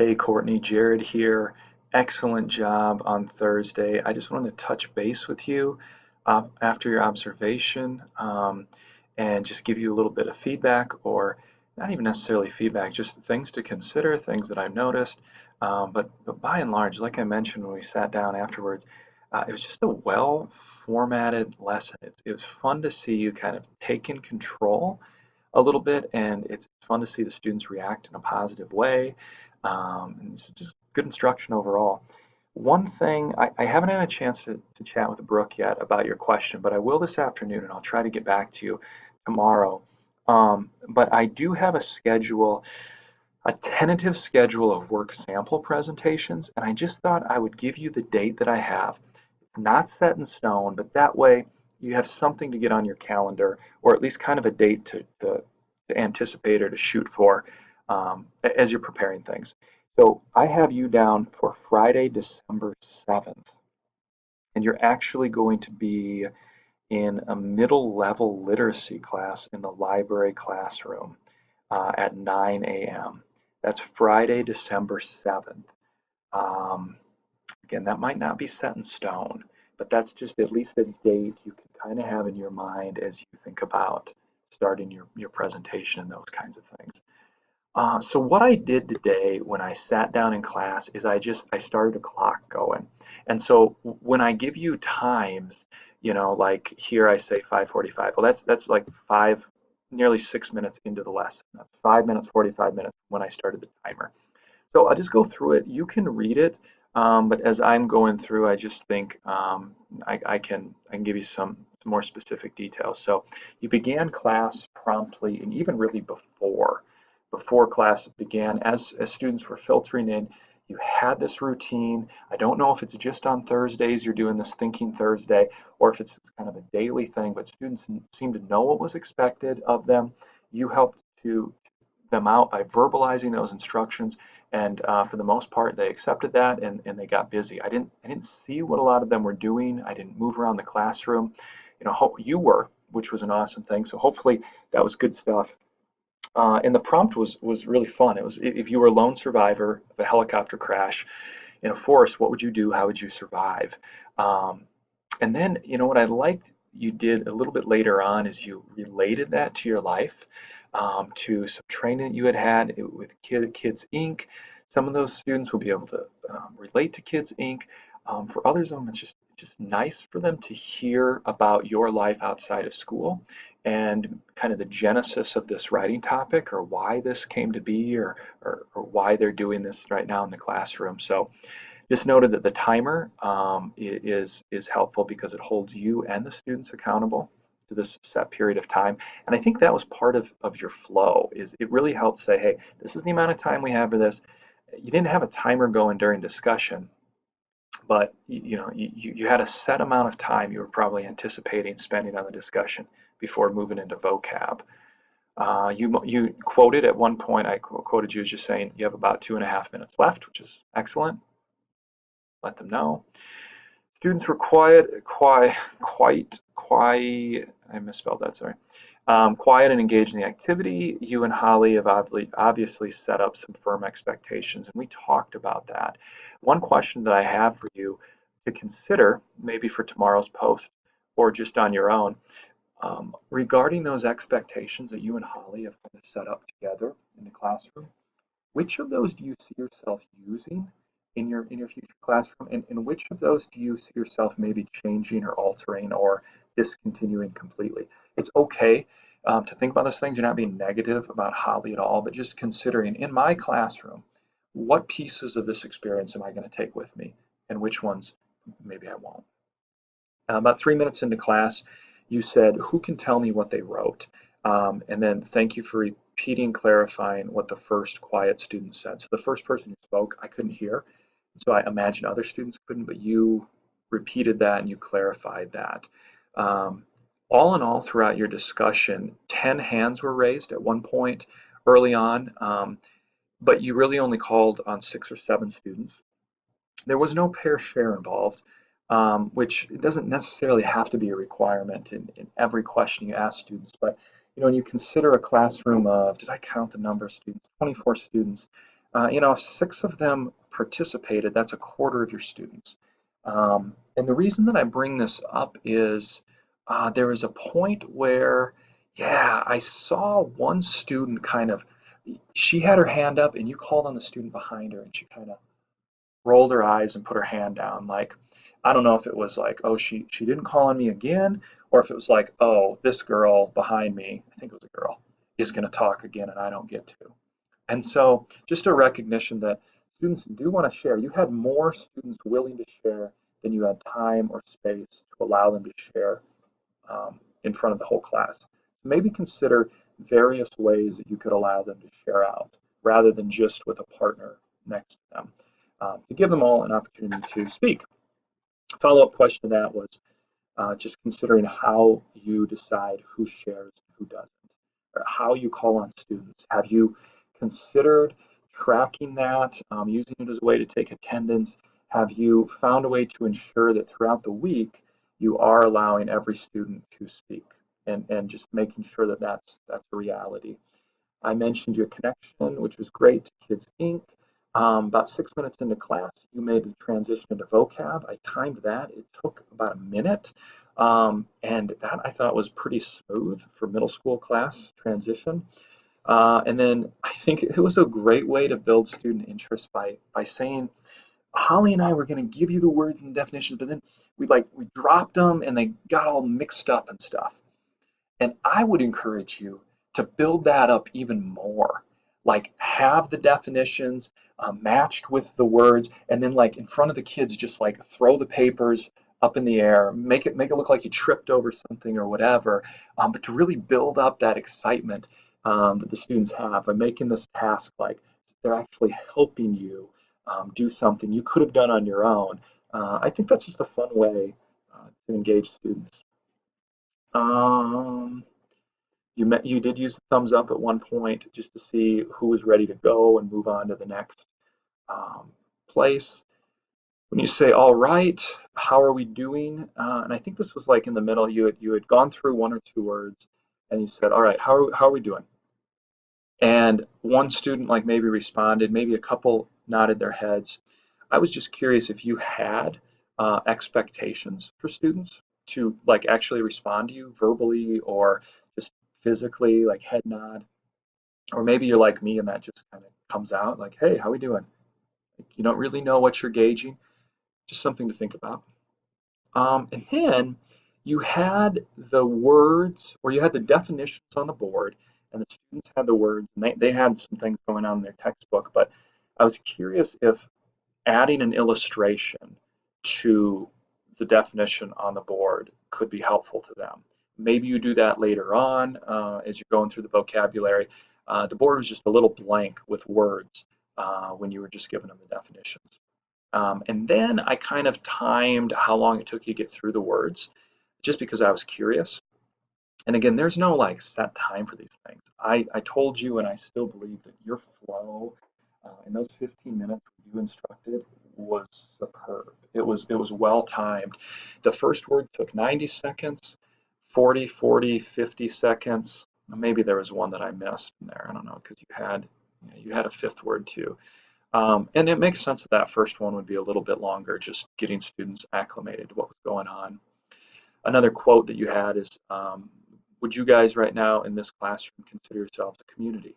Hey Courtney, Jared here. Excellent job on Thursday. I just wanted to touch base with you after your observation and just give you a little bit of feedback, or not even necessarily feedback, just things to consider, things that I've noticed. But by and large, like I mentioned when we sat down afterwards, it was just a well formatted lesson. It was fun to see you kind of taking control a little bit, and it's fun to see the students react in a positive way. And it's just good instruction overall. One thing, I haven't had a chance to chat with Brooke yet about your question, but I will this afternoon, and I'll try to get back to you tomorrow. But I do have a schedule, a tentative schedule of work sample presentations, and I just thought I would give you the date that I have. It's not set in stone, but that way you have something to get on your calendar, or at least kind of a date to anticipate or to shoot for as you're preparing things. So I have you down for Friday, December 7th, and you're actually going to be in a middle level literacy class in the library classroom at 9 a.m. That's Friday, December 7th. Um, Again, that might not be set in stone, but that's just at least a date you can kind of have in your mind as you think about starting your presentation and those kinds of things. So what I did today when I sat down in class is I started a clock going. And so when I give you times, like here I say 5:45. Well, that's like nearly 6 minutes into the lesson. That's 5 minutes, 45 minutes when I started the timer. So I'll just go through it. You can read it, but as I'm going through, I just think I can give you some more specific details. So you began class promptly, and even really before class began, as students were filtering in, you had this routine. I don't know if it's just on Thursdays you're doing this Thinking Thursday, or if it's kind of a daily thing, but students seem to know what was expected of them. You helped to them out by verbalizing those instructions, and for the most part, they accepted that and they got busy. I didn't see what a lot of them were doing. I didn't move around the classroom. You were, which was an awesome thing. So hopefully that was good stuff. And the prompt was really fun. It was, if you were a lone survivor of a helicopter crash in a forest, what would you do? How would you survive? Um, and then, what I liked you did a little bit later on is you related that to your life, to some training that you had with Kids Inc. Some of those students will be able to relate to Kids Inc. For others of them, it's just nice for them to hear about your life outside of school and kind of the genesis of this writing topic, or why this came to be, or why they're doing this right now in the classroom. So just noted that the timer is helpful because it holds you and the students accountable to this set period of time. And I think that was part of your flow. Is it really helped say, hey, this is the amount of time we have for this. You didn't have a timer going during discussion, but you had a set amount of time you were probably anticipating spending on the discussion before moving into vocab. You quoted at one point, I quoted you as just saying you have about 2.5 minutes left, which is excellent. Let them know. Students were I misspelled that, sorry. Quiet and engaged in the activity. You and Holly have obviously set up some firm expectations, and we talked about that. One question that I have for you to consider, maybe for tomorrow's post or just on your own, regarding those expectations that you and Holly have kind of set up together in the classroom, which of those do you see yourself using in your future classroom, and which of those do you see yourself maybe changing or altering or discontinuing completely? It's okay to think about those things. You're not being negative about Holly at all, but just considering in my classroom, what pieces of this experience am I going to take with me, and which ones maybe I won't. About 3 minutes into class, you said, who can tell me what they wrote? And then thank you for repeating, clarifying what the first quiet student said. So the first person who spoke, I couldn't hear. So I imagine other students couldn't, but you repeated that and you clarified that. All in all, throughout your discussion, 10 hands were raised at one point early on, but you really only called on 6 or 7 students. There was no pair share involved, which doesn't necessarily have to be a requirement in every question you ask students. But when you consider a classroom of, did I count the number of students? 24 students. If 6 of them participated, that's a quarter of your students. And the reason that I bring this up is there was a point where, yeah, I saw one student kind of, she had her hand up and you called on the student behind her and she kind of rolled her eyes and put her hand down. Like, I don't know if it was like, oh, she didn't call on me again, or if it was like, oh, this girl behind me, I think it was a girl, is going to talk again and I don't get to. And so just a recognition that students do want to share. You had more students willing to share than you had time or space to allow them to share in front of the whole class. Maybe consider various ways that you could allow them to share out rather than just with a partner next to them to give them all an opportunity to speak. Follow-up question to that was just considering how you decide who shares and who doesn't, or how you call on students. Have you considered tracking that, using it as a way to take attendance? Have you found a way to ensure that throughout the week you are allowing every student to speak and just making sure that that's a reality? I mentioned your connection, which was great to Kids Inc. About 6 minutes into class, you made the transition into vocab. I timed that. It took about a minute. And that I thought was pretty smooth for middle school class transition. And then I think it was a great way to build student interest by saying, Holly and I were going to give you the words and definitions, but then we dropped them and they got all mixed up and stuff. And I would encourage you to build that up even more. Like have the definitions matched with the words, and then like in front of the kids, just like throw the papers up in the air, make it look like you tripped over something or whatever. But to really build up that excitement that the students have by making this task like they're actually helping you do something you could have done on your own. I think that's just a fun way to engage students. Um, you did use the thumbs up at one point just to see who was ready to go and move on to the next place. When you say "all right," how are we doing? And I think this was like in the middle. You had gone through one or two words, and you said, "All right, how are we doing?" And one student like maybe responded, maybe a couple nodded their heads. I was just curious if you had expectations for students to like actually respond to you verbally or just physically, like head nod, or maybe you're like me and that just kind of comes out like, "Hey, how we doing?" Like, you don't really know what you're gauging. Just something to think about. And then you had the words, or you had the definitions on the board, and the students had the words, and they had some things going on in their textbook. But I was curious if adding an illustration to the definition on the board could be helpful to them. Maybe you do that later on as you're going through the vocabulary. The board was just a little blank with words when you were just giving them the definitions. And then I kind of timed how long it took you to get through the words, just because I was curious. And again, there's no like set time for these things. I told you, and I still believe that your flow in those 15 minutes you instructed was superb. It was well timed. The first word took 90 seconds, 40, 40, 50 seconds. Maybe there was one that I missed in there. I don't know because you had a fifth word too. And it makes sense that that first one would be a little bit longer, just getting students acclimated to what was going on. Another quote that you had is, would you guys right now in this classroom consider yourselves a community?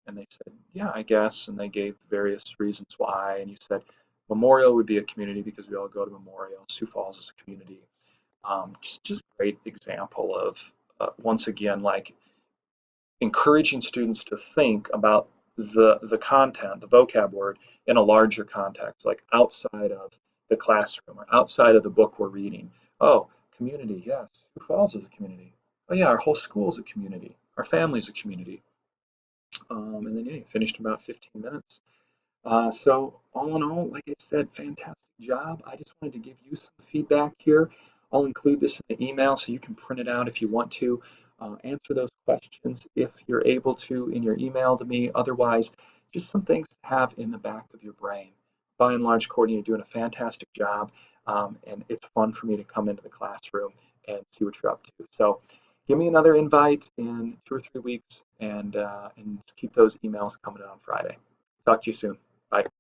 And they said, yeah, I guess. And they gave various reasons why. And you said, Memorial would be a community because we all go to Memorial. Sioux Falls is a community. Just great example of, once again, like encouraging students to think about the content, the vocab word, in a larger context, like outside of the classroom or outside of the book we're reading. Oh, community, yes. Sioux Falls is a community. Oh yeah, our whole school is a community. Our family is a community. And then yeah, you finished in about 15 minutes. So all in all, like I said, fantastic job. I just wanted to give you some feedback here. I'll include this in the email so you can print it out if you want to. Answer those questions if you're able to in your email to me. Otherwise, just some things to have in the back of your brain. By and large, Courtney, you're doing a fantastic job, and it's fun for me to come into the classroom and see what you're up to. So give me another invite in 2 or 3 weeks, and keep those emails coming in on Friday. Talk to you soon. Bye.